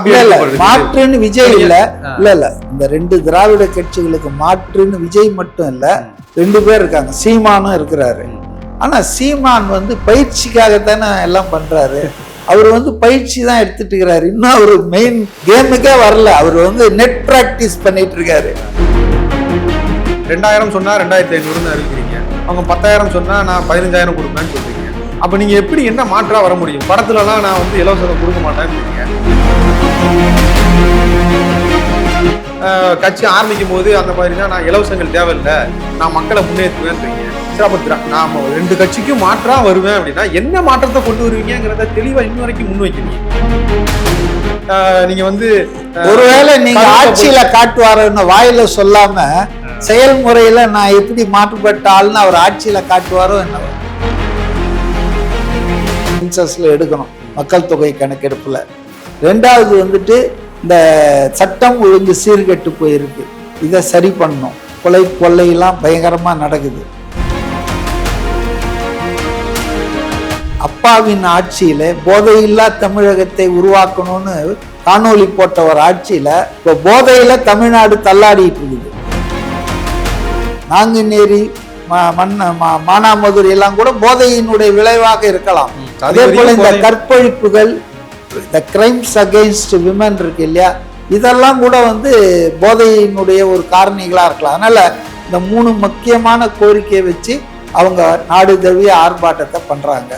மாற்றுன்னு விஜய் இல்ல இந்த ரெண்டு திராவிட கட்சிகளுக்கு மாற்றுன்னு விஜய் மட்டும் இல்ல, ரெண்டு பேர் இருக்காங்க. சீமானும் இருக்கிறாரு. ஆனா சீமான் பயிற்சிக்காகத்தானே எல்லாம் பண்றாரு. அவர் பயிற்சி தான் எடுத்துட்டு இருக்கிறாரு. இன்னும் அவரு மெயின் கேமுக்கே வரல. அவர் நெட் பிராக்டிஸ் பண்ணிட்டு இருக்காரு. 2000 சொன்னா 2500 அறிவிக்கிறீங்க. அவங்க 10,000 சொன்னா நான் 15,000 கொடுப்பேன்னு சொல்றீங்க. அப்ப நீங்க எப்படி என்ன மாற்றா வர முடியும்? படத்துலலாம் நான் இலவசம் கொடுக்க மாட்டேன்னு கட்சி ஆரம்பிக்கும் போது அந்த மாதிரினா நான் இலவசங்கள் தேவையில்லை, நான் மக்களை முன்னேற்றுவேன்றீங்க. சரி, அப்ப நான் 2 கட்சிக்கும் மாற்றா வருவேன் அப்படின்னா என்ன மாற்றத்தை கொண்டு வருவீங்கிறத தெளிவா இன்னும் வரைக்கும் முன்வைக்கிறீங்க. நீங்க ஒருவேளை நீங்க ஆட்சியில காட்டுவாருன்னு வாயில சொல்லாம செயல்முறையில நான் எப்படி மாற்றுப்பட்ட ஆள்னு அவர் ஆட்சியில காட்டுவாரோ என்ன சென்சஸ்ல எடுக்கணும், மக்கள் தொகை கணக்கெடுப்புல. ரெண்டாவது இந்த சட்டம் ஒழுங்கு சீர்கெட்டு போயிருக்கு, இதை சரி பண்ணணும். கொள்ளையெல்லாம் பயங்கரமா நடக்குது. அப்பாவின் ஆட்சியில போதையில்லா தமிழகத்தை உருவாக்கணும்னு காணொலி போட்ட ஒரு ஆட்சியில இப்ப போதையில தமிழ்நாடு தள்ளாடிட்டு இருக்குது. நாங்குநேரி, மானாமதுரை எல்லாம் கூட போதையினுடைய விளைவாக இருக்கலாம். அதே போல இந்த கற்பழிப்புகள், இந்த கிரைம்ஸ் அகெயின்ஸ்ட் விமன் இருக்கு இல்லையா, இதெல்லாம் கூட போதையினுடைய ஒரு காரணிகளா இருக்கலாம். அதனால இந்த 3 முக்கியமான கோரிக்கையை வச்சு அவங்க நாடு தழுவிய ஆர்ப்பாட்டத்தை பண்றாங்க.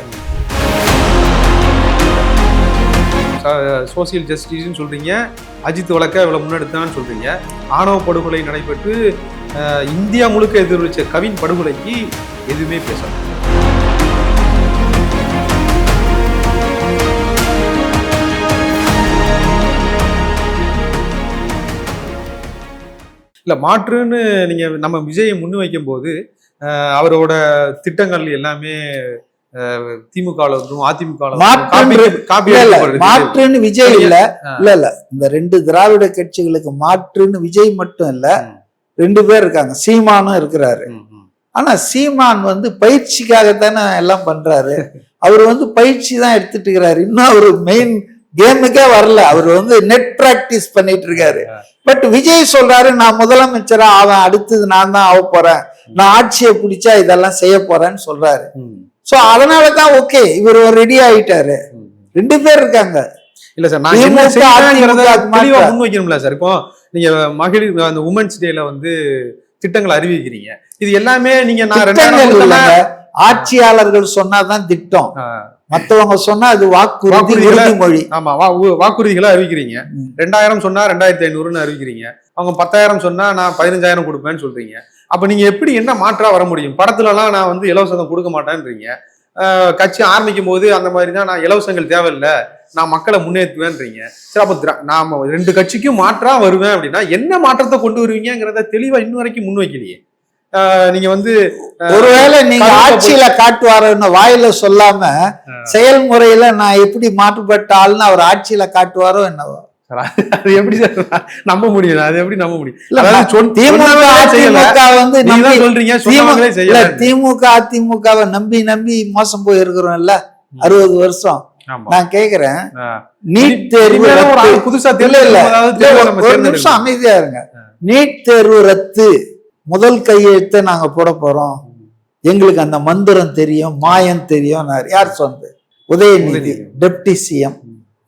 சோசியல் ஜஸ்டிஸ்ன்னு சொல்றீங்க, அஜித் வழக்க இவ்வளவு முன்னெடுத்தான்னு சொல்றீங்க. ஆணவ படுகொலை நடைபெற்று இந்தியா முழுக்க எதிரொலிச்ச கவின் படுகொலைக்கு எதுவுமே பேசல. இல்ல மாற்றுன்னு நீங்க நம்ம விஜயை முன்வைக்கும் போது அவரோட திட்டங்கள் எல்லாமே திமுக மாற்றுன்னு விஜய் இல்ல இந்த 2 திராவிட கட்சிகளுக்கு மாற்றுன்னு விஜய் மட்டும் இல்ல, 2 பேர் இருக்காங்க. சீமானும் இருக்கிறாரு. ஆனா சீமான் பயிற்சிக்காகத்தானே எல்லாம் பண்றாரு. அவர் பயிற்சி தான் எடுத்துட்டு இருக்கிறாரு. இன்னும் அவரு மெயின் கேமுக்கே வரல. அவர் நெட் பிராக்டிஸ் பண்ணிட்டு இருக்காரு. பட் விஜய் சொல்றாரு, நான் முதலமைச்சரா அவன் அடுத்தது நான் தான் ஆக போறேன், நான் ஆட்சியை பிடிச்சா இதெல்லாம் செய்ய போறேன்னு சொல்றாரு. சோ அதனாலதான் ஓகே, இவர் ரெடி ஆயிட்டாரு. 2 பேர் இருக்காங்க. இல்ல சார், நான் முன்வைக்கணும்ல சார். இப்போ நீங்க மகளிர் அந்த உமன்ஸ் டேல திட்டங்கள் அறிவிக்கிறீங்க. இது எல்லாமே நீங்க ஆட்சியாளர்கள் சொன்னாதான் திட்டம், மத்தவங்க சொன்னா அது வாக்குறுதி, உறுதிமொழி. ஆமா, வாக்குறுதிகளை அறிவிக்கிறீங்க. 2000 சொன்னா 2500 அறிவிக்கிறீங்க. அவங்க 10,000 சொன்னா நான் 15,000 கொடுப்பேன்னு சொல்றீங்க. அப்ப நீங்க எப்படி என்ன மாற்றா வர முடியும்? படத்துலலாம் நான் இலவசம் கொடுக்க மாட்டேன்றீங்க. கட்சி ஆரம்பிக்கும் போது அந்த மாதிரிதான் நான் இலவசங்கள் தேவையில்லை, நான் மக்களை முன்னேற்றுவேன்றீங்க. சரி, அப்ப நாம 2 கட்சிக்கும் மாற்றா வருவேன் அப்படின்னா என்ன மாற்றத்தை கொண்டு வருவீங்கிறத தெளிவா இன்னும் வரைக்கும் முன்வைக்கலையே. நீங்க ஒருவேளை நீங்க ஆட்சியில காட்டுவாருன்னு வாயில சொல்லாம செயல்முறையில நான் எப்படி மாற்றுப்பட்ட ஆள்னு அவர் ஆட்சியில காட்டுவாரோ என்னவோ. அது எப்படி நம்ப முடியும்? அது எப்படி நம்ப முடியும்? திமுக அதிமுகவை நம்பி மோசம் போய் இருக்கிறோம்ல 60 வருஷம். நான் கேக்குறேன், நீட் தேர்வு புதுசா ஒரு நிமிஷம் அமைதியா இருங்க. நீட் தேர்வு ரத்து, முதல் கையெழுத்தை நாங்க போட போறோம், எங்களுக்கு அந்த மந்திரம் தெரியும், மாயம் தெரியும். யார் சொன்னது? Udhayanidhi deputy CM.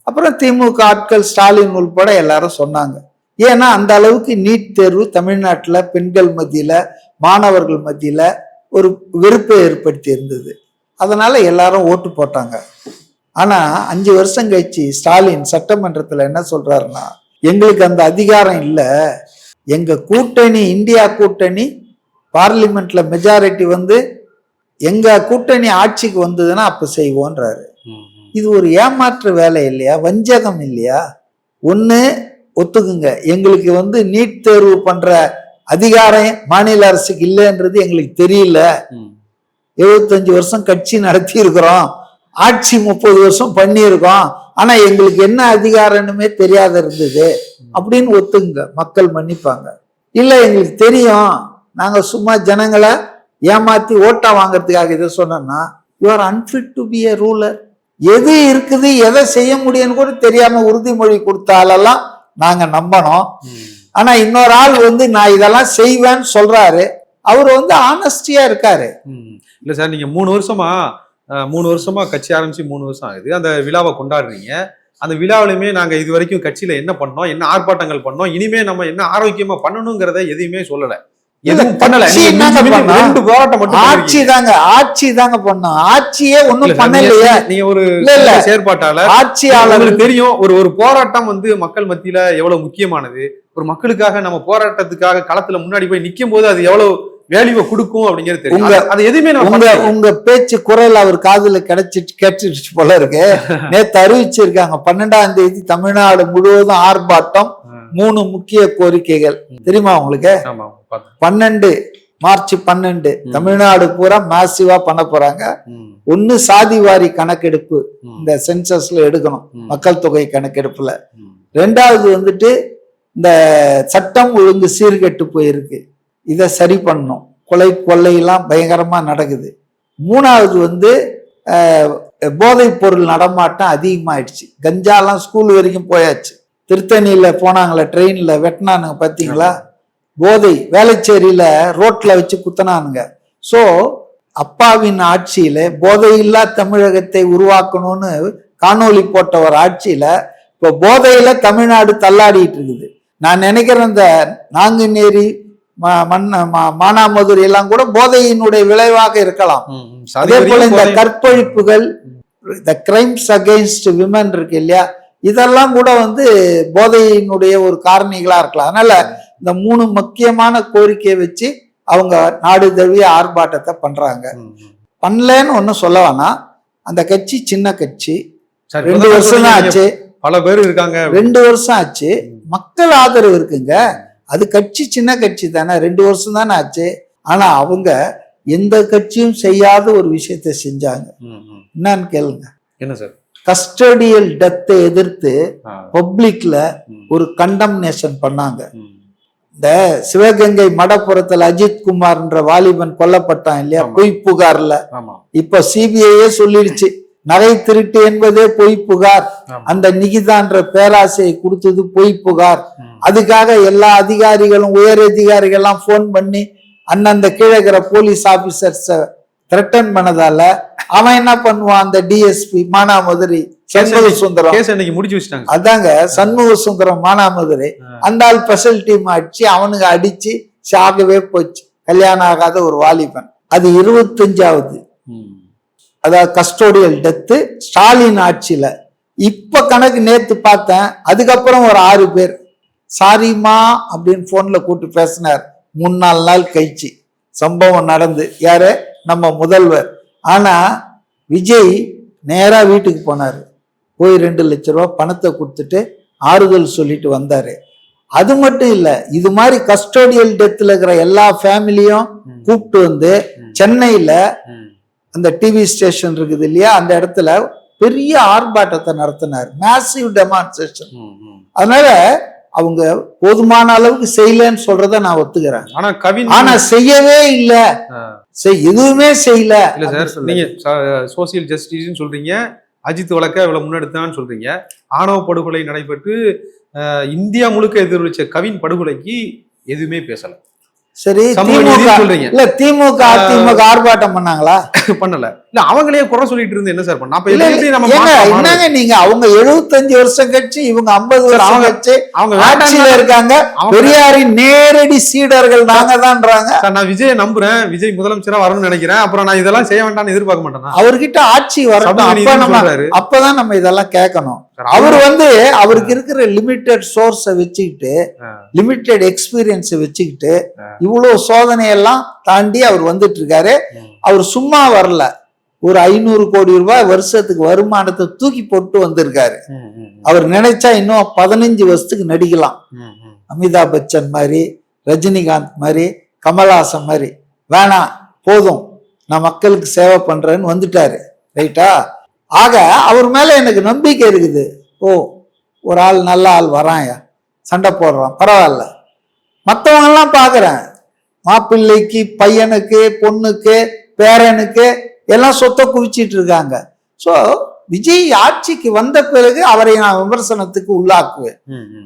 அப்புறம் திமுக ஆட்கள், ஸ்டாலின் உள்பட எல்லாரும் சொன்னாங்க. ஏன்னா அந்த அளவுக்கு நீட் தேர்வு தமிழ்நாட்டுல பெண்கள் மத்தியில, மாணவர்கள் மத்தியில ஒரு வெறுப்பை ஏற்படுத்தி இருந்தது. அதனால எல்லாரும் ஓட்டு போட்டாங்க. ஆனா 5 வருஷம் கழிச்சு ஸ்டாலின் சட்டமன்றத்துல என்ன சொல்றாருன்னா, எங்களுக்கு அந்த அதிகாரம் இல்லை, எங்க கூட்டணி, இந்தியா கூட்டணி பார்லிமெண்ட்ல மெஜாரிட்டி எங்க கூட்டணி ஆட்சிக்கு வந்ததுன்னா அப்ப செய்வோன்றாரு. இது ஒரு ஏமாற்று வேலை இல்லையா? வஞ்சகம் இல்லையா? ஒண்ணு ஒத்துக்குங்க, எங்களுக்கு நீட் தேர்வு பண்ற அதிகாரம் மாநில அரசுக்கு இல்லைன்றது எங்களுக்கு தெரியல. 75 வருஷம் கட்சி நடத்தி இருக்கிறோம், ஆட்சி 30 வருஷம் பண்ணியிருக்கோம், ஆனா எங்களுக்கு என்ன அதிகாரம்னுமே தெரியாத இருந்தது அப்படின்னு ஒத்துங்க, மக்கள் மன்னிப்பாங்க. இல்ல எங்களுக்கு தெரியும், நாங்க சும்மா ஜனங்களை ஏமாத்தி ஓட்டா வாங்கறதுக்காக இதை சொன்னோம்னா, you are unfit to be a ruler. எது இருக்குது எதை செய்ய முடியும்னு கூட தெரியாம உறுதிமொழி கொடுத்தாலெல்லாம் நாங்க நம்பணும். ஆனா இன்னொரு ஆள் வந்து நான் இதெல்லாம் செய்வேன்னு சொல்றாரு, அவர் வந்து ஆனஸ்டியா இருக்காரு. இல்ல சார், நீங்க 3 வருஷமா கட்சி ஆரம்பிச்சு 3 வருஷம் ஆகுது. அந்த விழாவை கொண்டாடுறீங்க. அந்த விழாவிலுமே நாங்க இது வரைக்கும் கட்சியில என்ன பண்ணோம், என்ன ஆர்ப்பாட்டங்கள் பண்ணோம், இனிமே நம்ம என்ன ஆரோக்கியமா பண்ணணுங்கிறத எதுவுமே சொல்லல, எதுவும் பண்ணல. ஆட்சி தாங்க பண்ணோம். ஆட்சியே ஒண்ணும் பண்ணலையே. நீங்க ஒரு செயற்பாட்டாளர், ஆட்சியாளர்களுக்கு தெரியும் ஒரு போராட்டம் வந்து மக்கள் மத்தியில எவ்வளவு முக்கியமானது. ஒரு மக்களுக்காக நம்ம போராட்டத்துக்காக களத்துல முன்னாடி போய் நிக்கும் போது அது எவ்வளவு வேல்யூவை கொடுக்கும் அப்படிங்கிறது தெரியும். அது எதுவுமே உங்க பேச்சு குரல் அவர் காதுல கேட்டுச்சு போல இருக்கு. நேத்து அறிவிச்சிருக்காங்க 12ஆம் தேதி தமிழ்நாடு முழுவதும் ஆர்ப்பாட்டம், 3 முக்கிய கோரிக்கைகள். தெரியுமா உங்களுக்கு? 12 மார்ச் 12 தமிழ்நாடு பூரா மாசிவா பண்ண போறாங்க. ஒண்ணு சாதிவாரி கணக்கெடுப்பு, இந்த சென்சஸ்ல எடுக்கணும், மக்கள் தொகை கணக்கெடுப்புல. 2வது வந்துட்டு இந்த சட்டம் ஒழுங்கு சீர்கெட்டு போயிருக்கு, இதை சரி பண்ணணும். கொலை கொள்ளையெல்லாம் பயங்கரமா நடக்குது. 3வது வந்து போதைப் பொருள் நடமாட்டம் அதிகமாயிடுச்சு. கஞ்சாலாம் ஸ்கூல் வரைக்கும் போயாச்சு. திருத்தணியில போனாங்களே ட்ரெயின்ல வெட்டினானுங்க பார்த்தீங்களா? போதை வேளச்சேரியில ரோட்ல வச்சு குத்தினானுங்க. ஸோ அப்பாவின் ஆட்சியில போதையில்லா தமிழகத்தை உருவாக்கணும்னு காணொலி போட்ட ஒரு ஆட்சியில இப்போ போதையில தமிழ்நாடு தள்ளாடிட்டு இருக்குது. நான் நினைக்கிறேன் இந்த நாங்குநேரி மானாமதுரை எல்லாம் கூட போதையினுடைய விளைவாக இருக்கலாம். அதே போல இந்த கற்பழிப்புகள், இந்த கிரைம்ஸ் அகெயின்ஸ்ட் விமன் இருக்கு இல்லையா, இதெல்லாம் கூட வந்து போதையினுடைய ஒரு காரணிகளா இருக்கலாம். அதனால இந்த 3 முக்கியமான கோரிக்கையை வச்சு அவங்க நாடு தழுவிய ஆர்ப்பாட்டத்தை பண்றாங்க. பண்ணலன்னு ஒன்னும் சொல்ல வேணாம். அந்த கட்சி சின்ன கட்சி, 2 வருஷம் தான் ஆச்சு, பல பேர் இருக்காங்க, 2 வருஷம் ஆச்சு, மக்கள் ஆதரவு இருக்குங்க. அது கட்சி சின்ன கட்சி தானே, 2 வருஷம் தானே ஆச்சு. ஆனா அவங்க எந்த கட்சியும் செய்யாத ஒரு விஷயத்த செஞ்சாங்க. என்னன்னு கேளுங்க. என்ன சார்? கஸ்டடியல் டெத்தை எதிர்த்து பப்ளிக்ல ஒரு கண்டம்னேஷன் பண்ணாங்க. இந்த சிவகங்கை மடப்புறத்துல அஜித் குமார்ன்ற வாலிபன் கொல்லப்பட்டான் இல்லையா, பொய் புகார்ல. இப்ப சிபிஐயே சொல்லிடுச்சு, நகை திருட்டு என்பதே பொய் புகார், அந்த நிகிதான்ற பேராசையை கொடுத்தது பொய் புகார். அதுக்காக எல்லா அதிகாரிகளும் உயர் அதிகாரிகள்லாம் போன் பண்ணி அந்தந்த கீழே இருக்கிற போலீஸ் ஆபீசர்ஸ த்ரெட்டன் பண்ணதால அவன் என்ன பண்ணுவான், அந்த டிஎஸ்பி மானாமதுரை சண்முக சுந்தரம் முடிச்சு வச்சிட்டாங்க. அதாங்க சண்முக சுந்தரம் மானாமதுரை, அந்த ஆள் ஸ்பெஷல் டீம் அடிச்சு அவனுக்கு அடிச்சு சாகவே போச்சு. கல்யாணம் ஆகாத ஒரு வாலிபன். அது 25வது, அதாவது கஸ்டோடியல் டெத்து ஸ்டாலின் ஆட்சியில. இப்ப கணக்கு நேத்து பார்த்தேன். அதுக்கப்புறம் ஒரு 6 பேர் சாரிமா அப்படின்னு போன்ல கூட்டு பேசினார். 3-4 நாள் கழிச்சு சம்பவம் நடந்து. யாரு? நம்ம முதல்வர். ஆனா விஜய் நேரா வீட்டுக்கு போனாரு, போய் 2 லட்சம் ரூபாய் பணத்தை கொடுத்துட்டு ஆறுதல் சொல்லிட்டு வந்தாரு. அது மட்டும் இல்ல, இது மாதிரி கஸ்டோடியல் டெத்ல இருக்கிற எல்லா ஃபேமிலியும் கூப்பிட்டு வந்து சென்னையில அந்த டிவி ஸ்டேஷன் இருக்குது இல்லையா, அந்த இடத்துல பெரிய ஆர்ப்பாட்டத்தை நடத்தினார், மேசிவ் டெமான்ஸ்ட்ரேஷன். அதனால அவங்க போதுமான அளவுக்கு செய்யலன்னு சொல்றத நான் ஒத்துக்கிறேன். ஆனா செய்யவே இல்ல, எதுவுமே செய்யல. இல்ல சார், நீங்க சோசியல் ஜஸ்டிஸ் சொல்றீங்க, அஜித் வழக்க இவ்வளவு முன்னெடுத்தான்னு சொல்றீங்க. ஆணவ படுகொலை நடைபெற்று இந்தியா முழுக்க எதிரொலிச்ச கவின் படுகொலைக்கு எதுவுமே பேசல. சரி, இல்ல திமுக அதிமுக ஆர்ப்பாட்டம் பண்ணாங்களா? பண்ணல. இல்ல அவங்களே குறை சொல்லிட்டு இருந்து என்ன சார் பண்ண? என்னங்க நீங்க, அவங்க 75 வருஷம் கட்சி, இவங்க 50 வருஷம் கட்சி, அவங்க ஆட்சியில இருக்காங்க. பெரியாரின் நேரடி சீடர்கள் நாங்க தான்றாங்க. நான் விஜய் நம்புறேன், விஜய் முதலமைச்சரா வரணும்னு நினைக்கிறேன். அப்புறம் நான் இதெல்லாம் செய்ய வேண்டாம்னு எதிர்பார்க்க மாட்டேன். அவர்கிட்ட ஆட்சி வரணும், அப்பதான் நம்ம இதெல்லாம் கேட்கணும். அவர் வந்து அவருக்கு இருக்கிற லிமிட்டெட் சோர்ஸை வச்சுக்கிட்டு, லிமிட்டெட் எக்ஸ்பீரியன்ஸை வச்சுக்கிட்டு இவ்வளவு சோதனையெல்லாம் தாண்டி அவர் வந்துட்டு இருக்காரு. அவர் சும்மா வரல, ஒரு 500 கோடி ரூபாய் வருஷத்துக்கு வருமானத்தை தூக்கி போட்டு வந்திருக்காரு. அவர் நினைச்சா இன்னும் 15 வருஷத்துக்கு நடிக்கலாம். அமிதாப் பச்சன் மாதிரி, ரஜினிகாந்த் மாதிரி, கமல்ஹாசன் மாதிரி. வேணாம், போதும், நான் மக்களுக்கு சேவை பண்றேன்னு வந்துட்டாரு. ரைட்டா? ஆக அவர் மேல எனக்கு நம்பிக்கை இருக்குது. ஓ, ஒரு ஆள் நல்ல ஆள் வரான், சண்டை போடுறான், பரவாயில்ல. மற்றவங்க எல்லாம் பாக்குறேன், மாப்பிள்ளைக்கு, பையனுக்கு, பொண்ணுக்கு, பேரனுக்கு எல்லாம் சொத்தை குவிச்சிட்டு இருக்காங்க. ஸோ விஜய் ஆட்சிக்கு வந்த பிறகு அவரை நான் விமர்சனத்துக்கு உள்ளாக்குவேன்.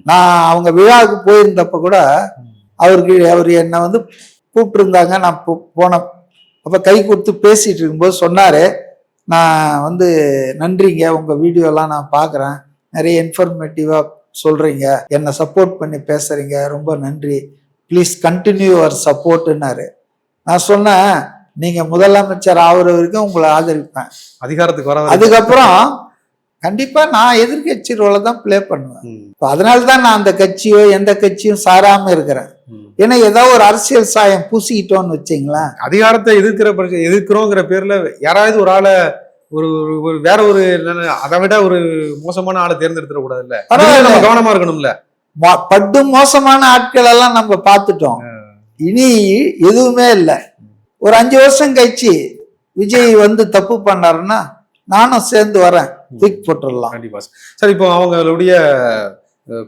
நான் அவங்க விழாவுக்கு போயிருந்தப்ப கூட அவர் என்னை வந்து கூப்பிட்டு இருந்தாங்க. நான் போன அப்ப கை கொடுத்து பேசிட்டு இருக்கும்போது சொன்னாரு, நான் வந்து நன்றிங்க, உங்க வீடியோலாம் நான் பார்க்குறேன், நிறைய இன்ஃபர்மேட்டிவா சொல்றீங்க, என்னை சப்போர்ட் பண்ணி பேசுறீங்க, ரொம்ப நன்றி, ப்ளீஸ் கண்டினியூ யுவர் சப்போர்ட்னாரு. நான் சொன்னேன், நீங்க முதலமைச்சர் ஆகுற வரைக்கும் உங்களை ஆதரிப்பேன், அதிகாரத்துக்கு வர அதுக்கப்புறம் கண்டிப்பா நான் எதிர்கட்சி ரோலை தான் பிளே பண்ணுவேன். அதனால்தான் நான் அந்த கட்சியோ எந்த கட்சியும் சாராம இருக்கிறேன். ஏன்னா ஏதாவது ஒரு அரசியல் சாயம் பூசிக்கிட்டோம்னு வச்சுங்களேன், அதிகாரத்தை எதிர்க்கிறோங்கிற பேர்ல யாராவது ஒரு ஆளை ஒரு வேற ஒரு அதை விட ஒரு மோசமான ஆளை தேர்ந்தெடுத்துட கூடாது இல்ல, நம்ம கவனமா இருக்கணும்ல. பட்டு மோசமான ஆட்கள் எல்லாம் நம்ம பார்த்துட்டோம், இனி எதுவுமே இல்லை. ஒரு 5 வருஷம் கழிச்சு விஜய் வந்து தப்பு பண்ணாருன்னா நானும் சேர்ந்து வரேன், தூக்கி போட்டுடலாம். கண்டிப்பா சார். இப்போ அவங்களுடைய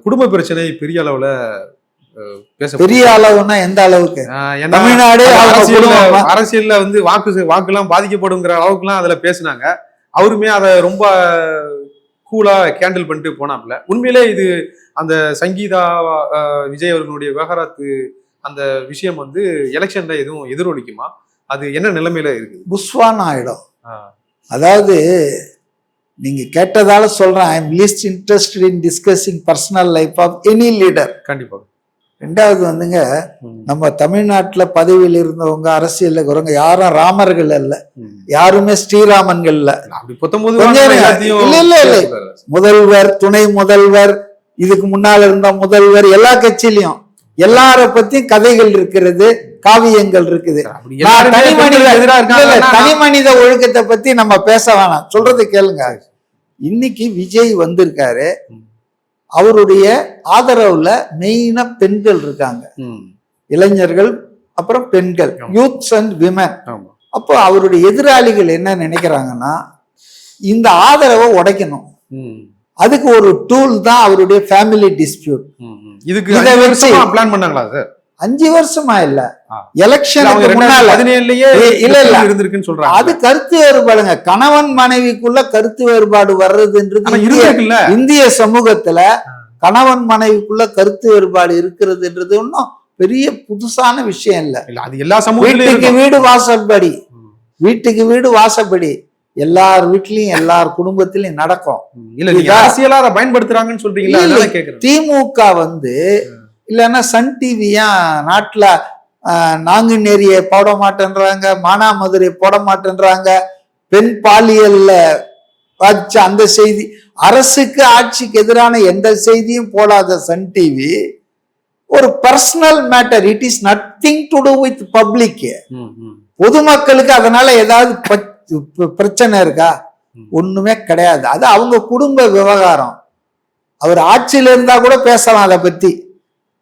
குடும்ப பிரச்சனை பெரிய அளவுல பெரிய அளவுன்னா எந்த அளவுக்கு? தமிழ்நாடு அரசியல்ல வந்து வாக்குலாம் பாதிக்கப்படுங்கிற அளவுக்குலாம் அதுல பேசினாங்க. அவருமே அதை ரொம்ப கூலா கேண்டில் பண்ணிட்டு போனாப்ல. உண்மையிலே இது அந்த சங்கீதா விஜய் அவர்களுடைய விவகாரத்து அந்த விஷயம் வந்து எலெக்ஷன்ல எதுவும் எதிரொலிக்குமா? அது என்ன நிலைமையில இருக்கு? புஷ்வான் ஆயிடும். அதாவது நீங்க கேட்டதால சொல்றேன், I am least interested in discussing personal life of any leader. கண்டிப்பா. ரெண்டாவது வந்துங்க, நம்ம தமிழ்நாட்டுல பதவியில் இருந்தவங்க அரசியல் இருக்கிறவங்க யாரும் ராமர்கள் அல்ல, யாருமே ஸ்ரீராமன்கள் இல்ல. முதல்வர், துணை முதல்வர், இதுக்கு முன்னால் இருந்த முதல்வர், எல்லா கட்சியிலையும் எல்லார பத்தியும் கதைகள் இருக்கிறது, காவியங்கள் இருக்குது. தனி மனித ஒழுக்கத்தை பத்தி நம்ம பேச வேணாம், சொல்றது கேளுங்க. இன்னைக்கு விஜய் வந்திருக்காரு, அவருடைய ஆதரவுல மெயினா பெண்கள் இருக்காங்க, இளைஞர்கள், அப்புறம் பெண்கள், யூத்ஸ் அண்ட் விமன். அப்போ அவருடைய எதிராளிகள் என்ன நினைக்கிறாங்கன்னா, இந்த ஆதரவை உடைக்கணும். அதுக்கு ஒரு டூல் தான் அவருடைய ஃபேமிலி டிஸ்பியூட். இதுக்கு பிளான் பண்ணாங்களா சார்? 5 வருஷமா இல்ல, எலெக்ஷனுக்கு முன்னால இருந்திருக்குன்னு சொல்றாங்க. அது கருத்து வேறுபாடுங்க, கணவன் மனைவிக்குள்ள கருத்து வேறுபாடு வர்றதுன்றது இந்திய சமூகத்துல கணவன் மனைவிக்குள்ள கருத்து வேறுபாடு இருக்கிறதுன்றது ஒன்னும் பெரிய புதுசான விஷயம் இல்ல. அது எல்லா சமூகத்திலும் வீட்டுக்கு வீடு வாசப்படி, வீட்டுக்கு வீடு வாசப்படி எல்லார் வீட்லயும் எல்லார் குடும்பத்திலயும் நடக்கும். அரசியலா அதை பயன்படுத்துறாங்கன்னு சொல்றீங்களா? திமுக வந்து இல்லைன்னா சன் டிவியா நாட்டுல நாங்குநேரிய போட மாட்டேன்றாங்க, மானாமதுரை போட மாட்டேன்றாங்க, பெண் பாலியல்ல வச்ச அந்த செய்தி, அரசுக்கு ஆட்சிக்கு எதிரான எந்த செய்தியும் போடாத சன் டிவி ஒரு personal matter, it is nothing to to with public. பொதுமக்களுக்கு அதனால ஏதாவது பிரச்சனை இருக்கா? ஒண்ணுமே கிடையாது. அது அவங்க குடும்ப விவகாரம். அவர் ஆட்சியில இருந்தா கூட பேசலாம் அதை பத்தி,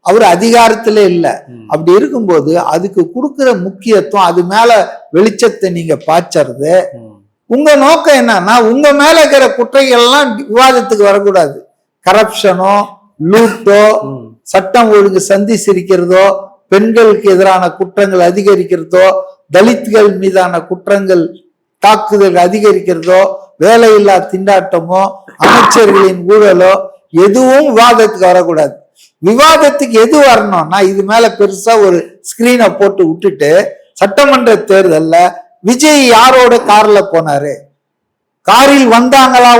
அவர் அதிகாரத்துல இல்லை. அப்படி இருக்கும்போது அதுக்கு கொடுக்கிற முக்கியத்துவம், அது மேல வெளிச்சத்தை நீங்க பாய்ச்சறது. உங்க நோக்கம் என்னன்னா, உங்க மேல இருக்கிற குற்றங்கள் எல்லாம் விவாதத்துக்கு வரக்கூடாது. கரப்ஷனோ, லூட்டோ, சட்டம் ஒழுங்கு சந்தி சிரிக்கிறதோ, பெண்களுக்கு எதிரான குற்றங்கள் அதிகரிக்கிறதோ, தலித்கள் மீதான குற்றங்கள் தாக்குதல் அதிகரிக்கிறதோ, வேலையில்லா திண்டாட்டமோ, அமைச்சர்களின் ஊழலோ எதுவும் விவாதத்துக்கு வரக்கூடாது. விவாதத்துக்கு எது வரணும்னா, இது மேல பெருசா ஒரு ஸ்கிரீனை போட்டு விட்டுட்டு, சட்டமன்ற தேர்தல்ல விஜய் யாரோட கார்ல போனாரு, காரில் வந்தாங்களா,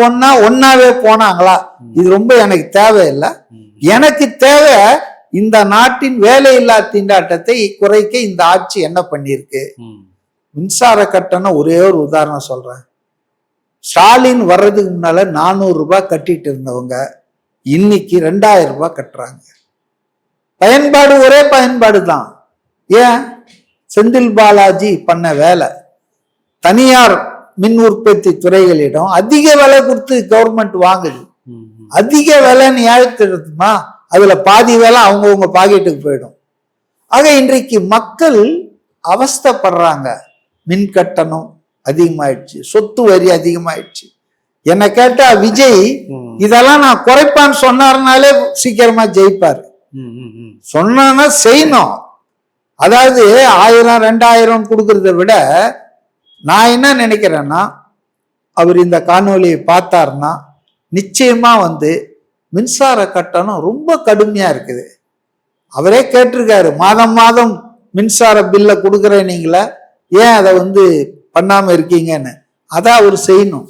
ஒன்னாவே போனாங்களா, இது ரொம்ப எனக்கு தேவையில்லை. எனக்கு தேவை இந்த நாட்டின் வேலையில்லா திண்டாட்டத்தை குறைக்க இந்த ஆட்சி என்ன பண்ணிருக்கு. மின்சார கட்டணம் ஒரே ஒரு உதாரணம் சொல்றேன். ஸ்டாலின் வர்றதுக்கு முன்னால 400 ரூபாய் கட்டிட்டு இருந்தவங்க இன்னைக்கு 2000 ரூபாய் கட்டுறாங்க. பயன்பாடு ஒரே பயன்பாடு தான். ஏன்? செந்தில் பாலாஜி பண்ண வேலை. தனியார் மின் உற்பத்தி துறைகளிடம் அதிக விலை கொடுத்து கவர்மெண்ட் வாங்குது. அதிக விலைன்னு ஏழுத்துமா, அதுல பாதி வேலை அவங்கவுங்க பாக்கெட்டுக்கு போயிடும். ஆக இன்றைக்கு மக்கள் அவஸ்தைப்படுறாங்க. மின் கட்டணம் அதிகமாயிடுச்சு, சொத்து வரி அதிகமாயிடுச்சு. என்ன கேட்டா விஜய் இதெல்லாம் நான் குறைப்பான்னு சொன்னாருனாலே சீக்கிரமா ஜெயிப்பாரு. சொன்னா செய்யணும். அதாவது 1000 2000 கொடுக்கறத விட நான் என்ன நினைக்கிறேன்னா, அவர் இந்த காணொலியை பார்த்தாருன்னா நிச்சயமா வந்து மின்சார கட்டணம் ரொம்ப கடுமையா இருக்குது. அவரே கேட்டிருக்காரு, மாதம் மாதம் மின்சார பில்லை கொடுக்குறேன் நீங்கள, ஏன் அதை வந்து பண்ணாம இருக்கீங்கன்னு. அதான் அவர் செய்யணும்.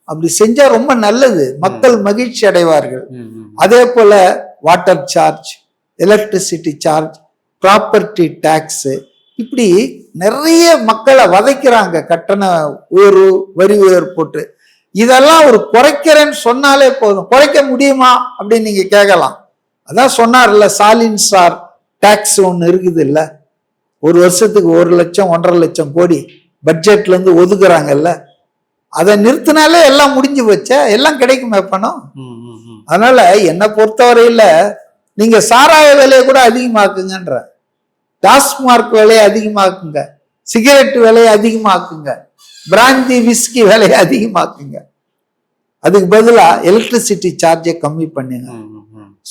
அப்படி செஞ்சா ரொம்ப நல்லது, மக்கள் மகிழ்ச்சி அடைவார்கள். அதே போல water charge, electricity charge, property tax, இப்படி நிறைய மக்களை வதைக்கிறாங்க. கட்டண உயர்வு, வரி உயர்வு போட்டு இதெல்லாம் ஒரு குறைக்கிறேன்னு சொன்னாலே போதும். குறைக்க முடியுமா அப்படின்னு நீங்க கேட்கலாம். அதான் சொன்னார்ல, சாலின் சார் டாக்ஸ் ஒன்று இருக்குது இல்ல, ஒரு வருஷத்துக்கு 1 லட்சம் 1.5 லட்சம் கோடி பட்ஜெட்ல இருந்து ஒதுக்குறாங்கல்ல, அதை நிறுத்தினாலே எல்லாம் முடிஞ்சு போச்சா, எல்லாம் கிடைக்குமே பணம். அதனால என்னை பொறுத்தவரையில நீங்க சாராய விலையை கூட அதிகமாக்குங்கன்ற, டாஸ்மார்க் விலையை அதிகமாக்குங்க, சிகரெட் விலையை அதிகமாக்குங்க, பிராந்தி விஸ்கி விலையை அதிகமாக்குங்க. அதுக்கு பதிலா எலக்ட்ரிசிட்டி சார்ஜை கம்மி பண்ணுங்க.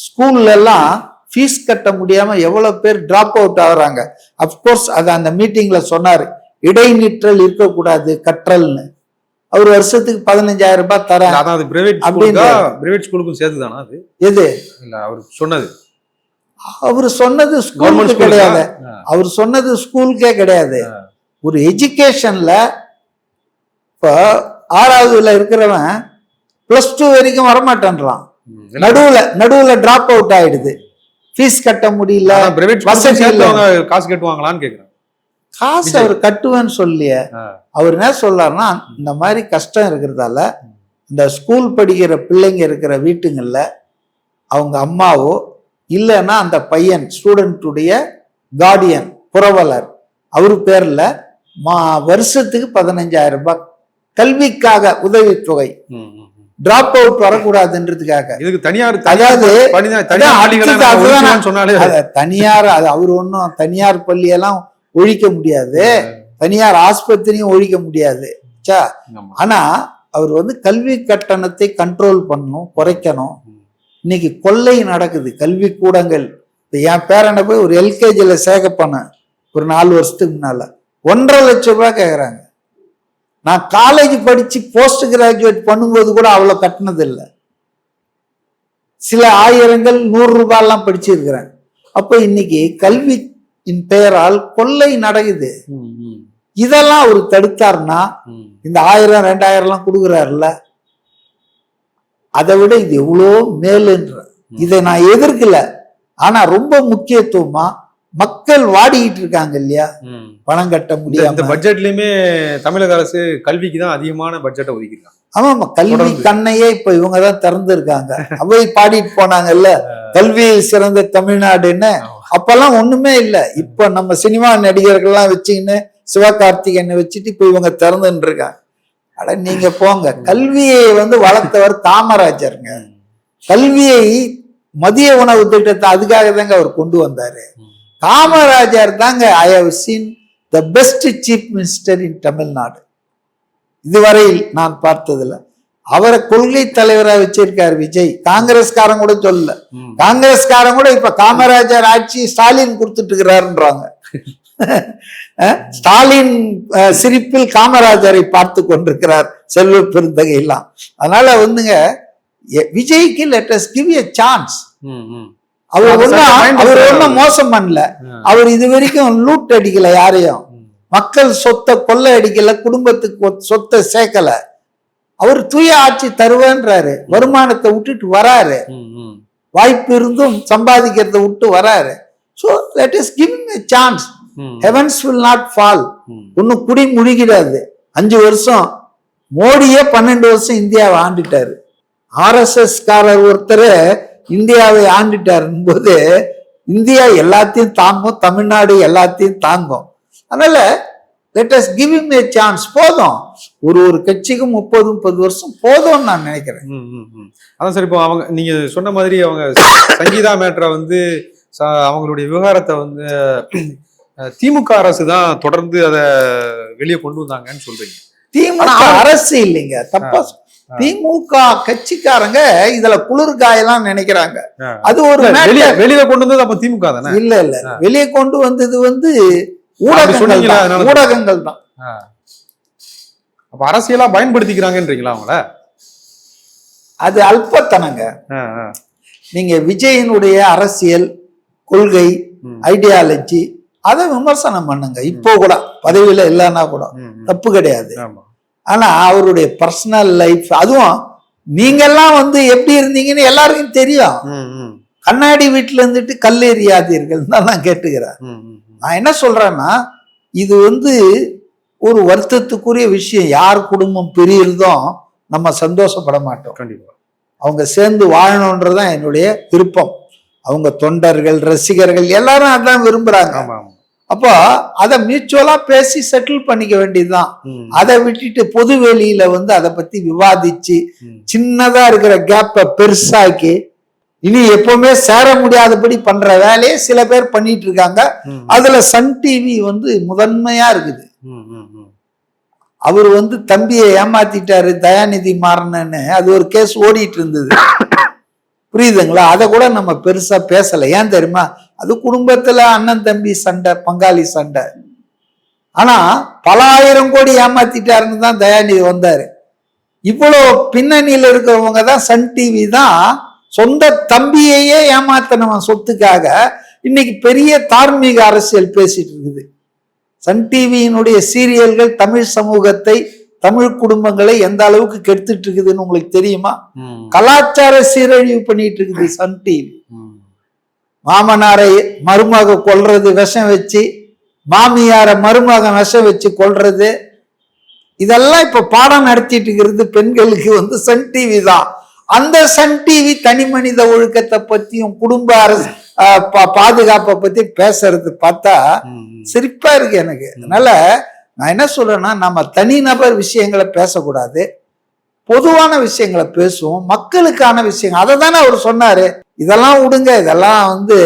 ஸ்கூல்ல எல்லாம் ஃபீஸ் கட்ட முடியாம எவ்வளவு பேர் டிராப் அவுட் ஆகுறாங்க. அப்கோர்ஸ் அது அந்த மீட்டிங்ல சொன்னாரு, இடைநிற்றல் இருக்கக்கூடாது கற்றல்னு. அவர் வருஷத்துக்கு 15,000 ரூபாய் தரேன். பிரைவேட் ஸ்கூலுக்கும் சேர்த்துதானா அது? எது இல்ல அவர் சொன்னது? அவரு சொன்னது ஸ்கூலுக்கு கிடையாது, அவர் சொன்னது ஸ்கூலுக்கே கிடையாது. ஒரு எஜுகேஷன்ல இப்போ 6வதுல இருக்கிறவன் +2 வரைக்கும் வரமாட்டேன்றான். நடுவுல டிராப் அவுட் ஆயிடுது, ஃபீஸ் கட்ட முடியல, காசு கட்டுவாங்களான்னு கேக்குறேன். காசு அவர் கட்டுவேன்னு சொல்லிய அவர் என்ன சொல்றாருன்னா, இந்த மாதிரி கஷ்டம் இருக்கிறதால இந்த ஸ்கூல் படிக்கிற பிள்ளைங்க இருக்கிற வீட்டுங்கள்ல அவங்க அம்மாவோ இல்லைன்னா அந்த பையன் ஸ்டூடெண்ட்டுடைய கார்டியன் புரவலர் அவரு பேர்ல வருஷத்துக்கு 15,000 ரூபாய் கல்விக்காக உதவித்தொகை, டிராப் அவுட் வரக்கூடாதுன்றதுக்காக. இதுக்கு தனியார், அதாவது தனியார், அது அவர் ஒன்றும் தனியார் பள்ளியெல்லாம் ஒழிக்க முடியாது, தனியார் ஆஸ்பத்திரியும் ஒழிக்க முடியாது. ஆனா அவர் வந்து கல்வி கட்டணத்தை கண்ட்ரோல் பண்ணணும், குறைக்கணும். இன்னைக்கு கொள்ளை நடக்குது கல்வி கூடங்கள். என் பேரனை போய் ஒரு எல்கேஜில சேர்க்க பண்ணேன் ஒரு 4 வருஷத்துக்கு முன்னால, 1.5 லட்சம் ரூபாய் கேட்குறாங்க. நான் காலேஜ் படிச்சு போஸ்ட் கிராஜுவேட் பண்ணும்போது கூட அவ்வளவு கட்டினது இல்லை. சில 1000கள் 100 ரூபாயெல்லாம் படிச்சிருக்கிறேன். அப்ப இன்னைக்கு கல்வியின் பெயரால் கொள்ளை நடக்குது. இதெல்லாம் அவர் தடுத்தாருன்னா, இந்த 1000 2000 கொடுக்குறாருல, அதை விட இது எவ்வளோ மேலுன்ற. இதை நான் எதிர்க்கல, ஆனா ரொம்ப முக்கியத்துவமா மக்கள் வாடிக்கிட்டு இருக்காங்க இல்லையா, பணம் கட்ட முடியாது. இந்த பட்ஜெட்லயுமே தமிழக அரசு கல்விக்கு தான் அதிகமான பட்ஜெட்டை ஒதுக்கிருக்காங்க. ஆமாமா, கல்வி கண்ணையே இப்ப இவங்கதான் திறந்து இருக்காங்க. அவை பாடிட்டு போனாங்கல்ல, கல்வியில் சிறந்த தமிழ்நாடுன்னு. அப்பெல்லாம் ஒண்ணுமே இல்லை. இப்ப நம்ம சினிமா நடிகர்கள்லாம் வச்சுக்கின்னு சிவகார்த்திகேயனை வச்சுட்டு இப்ப இவங்க திறந்துன்னு இருக்காங்க. அட நீங்க போங்க. கல்வியை வந்து வளர்த்தவர் காமராஜருங்க. கல்வியை மதிய உணவு திட்டத்தை அதுக்காக தாங்க அவர் கொண்டு வந்தாரு. காமராஜர் தாங்க I have seen the best chief minister in Tamil Nadu இதுவரையில் நான் பார்த்ததுல. அவரை கொள்கை தலைவராக வச்சிருக்காரு விஜய். காங்கிரஸ்காரன் கூட சொல்லல, காங்கிரஸ்காரன் கூட இப்ப காமராஜர் ஆட்சி ஸ்டாலின் கொடுத்துட்டு இருக்கிறாருன்றாங்க. ஸ்டாலின் சிரிப்பில் காமராஜரை பார்த்து கொண்டிருக்கிறார் செல்வ பெருந்தகை எல்லாம். அதனால வந்துங்க விஜய்க்கு let us give a chance. அவர் ஒன்னும் மோசம் பண்ணல. அவர் இது வரைக்கும் லூட் அடிக்கல யாரையும், மக்கள் சொத்தை கொள்ளை அடிக்கல, குடும்பத்துக்கு சொத்தை சேர்க்கல. அவர் தூய ஆட்சி தருவேன்றாரு. வருமானத்தை விட்டுட்டு வராரு, வாய்ப்பு இருந்தும் சம்பாதிக்கிறத விட்டு வராரு. So let us give him a chance. Heavens will not fall. ஒன்னும் குடி முழுகிறாது. 5 வருஷம் மோடியே 12 வருஷம் இந்தியாவை ஆண்டுட்டாரு. RSS காரர் ஒருத்தர் இந்தியாவை ஆண்டுட்டார் போது இந்தியா எல்லாத்தையும் தாங்கும், தமிழ்நாடு எல்லாத்தையும் தாங்கும். அதனால let us give him a chance. போதும், ஒரு கட்சிக்கு 30-30 வருஷம் போதும்னு நான் நினைக்கிறேன். அதான் சார். இப்போ அவங்க நீங்க சொன்ன மாதிரி அவங்க சங்கீதா மேட்டரை வந்து அவங்களுடைய விவகாரத்தை வந்து திமுக அரசு தான் தொடர்ந்து அதை வெளியே கொண்டு வந்தாங்கன்னு சொல்றீங்க. திமுக அரசு இல்லைங்க, தப்பா. திமுக கட்சிக்காரங்க இதுல குளிர்காயெல்லாம் நினைக்கிறாங்க. அது ஒரு வெளியே கொண்டு வந்தது அப்ப திமுக தானே? இல்ல, வெளியே கொண்டு வந்தது வந்து ஊடகங்கள் தான். அப்ப அரசியலா பயன்படுத்திக்கிறாங்கன்றீங்களா அவங்கள? அது அல்பத்தனங்க. நீங்க விஜயனுடைய அரசியல் கொள்கை, ஐடியாலஜி அதை விமர்சனம் பண்ணுங்க. இப்போ கூட பதவியில இல்லைன்னா கூட தப்பு கிடையாது. ஆனா அவருடைய பர்சனல் லைஃப், அதுவும் நீங்கெல்லாம் வந்து எப்படி இருந்தீங்கன்னு எல்லாருக்கும் தெரியும். கண்ணாடி வீட்டுல இருந்துட்டு கல்லெறியாதீர்கள் தான் நான் கேட்டுக்கிறேன். நான் என்ன சொல்றேன்னா, இது வந்து ஒரு வருத்தத்துக்குரிய விஷயம். யார் குடும்பம் பிரியுறதும் நம்ம சந்தோஷப்பட மாட்டோம். கண்டிப்பா அவங்க சேர்ந்து வாழணுன்றதுதான் என்னுடைய விருப்பம். அவங்க தொண்டர்கள், ரசிகர்கள் எல்லாரும் அதான் விரும்புறாங்க. அப்போ அதை மியூச்சுவலா பேசி செட்டில் பண்ணிக்க வேண்டியதுதான். அதை விட்டுட்டு பொது வெளியில வந்து அதை பத்தி விவாதிச்சு சின்னதா இருக்கிற கேப்ப பெருசாக்கி இனி எப்பவுமே சேர முடியாதபடி பண்ற வேலையை சில பேர் பண்ணிட்டு இருக்காங்க. அதுல சன் டிவி வந்து முதன்மையா இருக்குது. அவர் வந்து தம்பியை ஏமாத்திட்டாரு தயாநிதி மாறனன்னு அது ஒரு கேஸ் ஓடிட்டு இருந்தது. புரியுதுங்களா? அதை கூட நம்ம பெருசா பேசல. ஏன் தெரியுமா? அது குடும்பத்துல அண்ணன் தம்பி சண்டை, பங்காளி சண்டை. ஆனா பல ஆயிரம் கோடி ஏமாத்திட்டாருன்னு தான் தயாநிதி வந்தாரு. இவ்வளவு பின்னணியில இருக்கிறவங்க தான் சன் டிவி தான் சொந்த தம்பியையே ஏமாத்தினவன் சொத்துக்காக இன்னைக்கு பெரிய தார்மீக அரசியல் பேசிட்டு இருக்குது. சன் டிவியினுடைய சீரியல்கள் தமிழ் சமூகத்தை, தமிழ் குடும்பங்களை எந்த அளவுக்கு கெடுத்துட்டு இருக்குதுன்னு உங்களுக்கு தெரியுமா? கலாச்சார சீரழிவு பண்ணிட்டு இருக்குது சன் டிவி. மாமனாரை மருமக கொல்றது, விஷம் வச்சு, மாமியார மருமகன் விஷம் வச்சு கொல்றது, இதெல்லாம் இப்ப பாடம் நடத்திட்டு இருக்கிறது பெண்களுக்கு வந்து சன் டிவி தான். அந்த சன் டிவி தனி மனித ஒழுக்கத்தை பத்தியும் குடும்ப அரசு பாதுகாப்பை பத்தி பேசுறது பார்த்தா சிரிப்பா இருக்கு எனக்கு. அதனால நான் என்ன சொல்றேன்னா, நம்ம தனிநபர் விஷயங்களை பேசக்கூடாது, பொதுவான விஷயங்களை பேசுவோம், மக்களுக்கான விஷயங்கள். அதை தானே அவர் சொன்னாரு. இதெல்லாம் விடுங்க, இதெல்லாம் வந்து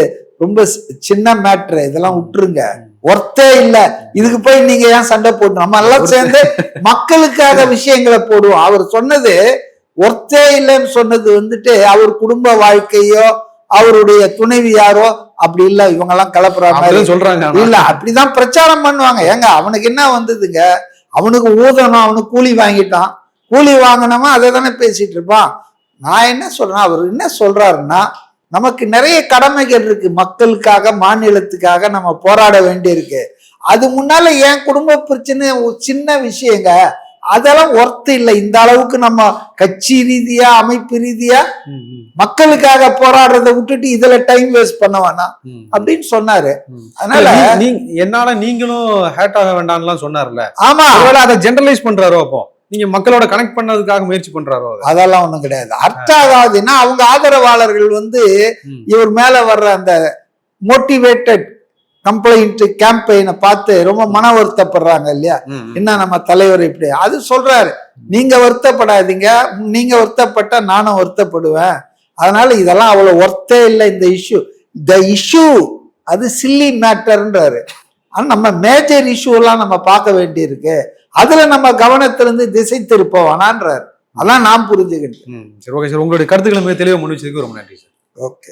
ரொம்ப சின்ன மேட்ரு, இதெல்லாம் விட்டுருங்க, ஒர்த்தே இல்ல, இதுக்கு போய் நீங்க ஏன் சண்டை போடணும், நம்ம எல்லாம் சேர்ந்து மக்களுக்காக விஷயங்களை போடுவோம். அவர் சொன்னது ஒர்த்தே இல்லைன்னு சொன்னது வந்துட்டு அவர் குடும்ப வாழ்க்கையோ அவருடைய துணைவியாரோ அப்படி இல்ல, இவங்க எல்லாம் கலப்புறாங்க சொல்றாங்க. இல்ல, அப்படிதான் பிரச்சாரம் பண்ணுவாங்க. ஏங்க அவனுக்கு என்ன வந்ததுங்க? அவனுக்கு ஊதணும், அவனுக்கு கூலி வாங்கிட்டான், கூலி வாங்கினவன் அதை தானே பேசிட்டு இருப்பான். நான் என்ன சொல்றேன், அவர் என்ன சொல்றாருன்னா, நமக்கு நிறைய கடமைகள் இருக்கு, மக்களுக்காக மாநிலத்துக்காக நம்ம போராட வேண்டி இருக்கு. அது முன்னால என் குடும்ப பிரச்சனை சின்ன விஷயங்க, அதெல்லாம் ஒர்த்து இல்லை. இந்த அளவுக்கு நம்ம கட்சி ரீதியா அமைப்பு ரீதியா மக்களுக்காக போராடுறதை விட்டுட்டு இதுல டைம் வேஸ்ட் பண்ண வேணாம் அப்படின்னு சொன்னாரு. அதனால என்னால நீங்களும் ஹேட் ஆக வேண்டாம்லாம் சொன்னார்ல. ஆமா, அதை ஜெனரலைஸ் பண்றாரோ, அப்போ நீங்க மக்களோட கனெக்ட் பண்ணதுக்காக முயற்சி பண்றாரோ? அதெல்லாம் ஒண்ணும் கிடையாது. அர்த்தம் ஆகாதுன்னா அவங்க ஆதரவாளர்கள் வந்து இவர் மேல வர்ற அந்த மோட்டிவேட்டட் கம்ப்ளைண்ட் கேம்பெயினை பார்த்து ரொம்ப மன வருத்தப்படுறாங்க இல்லையா? என்ன நம்ம தலைவர் இப்படி அது சொல்றாரு. நீங்க வருத்தப்படாதீங்க, நீங்க வருத்தப்பட்டா நானும் வருத்தப்படுவேன். அதனால இதெல்லாம் அவ்வளவு ஒர்த்தே இல்லை. இந்த இஷ்யூ அது சில்லி மேட்டர்ன்றாரு. ஆனா நம்ம மேஜர் இஷ்யூ எல்லாம் நம்ம பார்க்க வேண்டி இருக்கு, அதுல நம்ம கவனத்திலிருந்து திசை திருப்ப வேணான்றாரு. அதான் நான் புரிஞ்சுக்கிட்டேன். சரி, ஓகே சார், உங்களுடைய கருத்துக்களை மிக தெளிவாக முன் வச்சதுக்கு ரொம்ப நன்றி சார். ஓகே.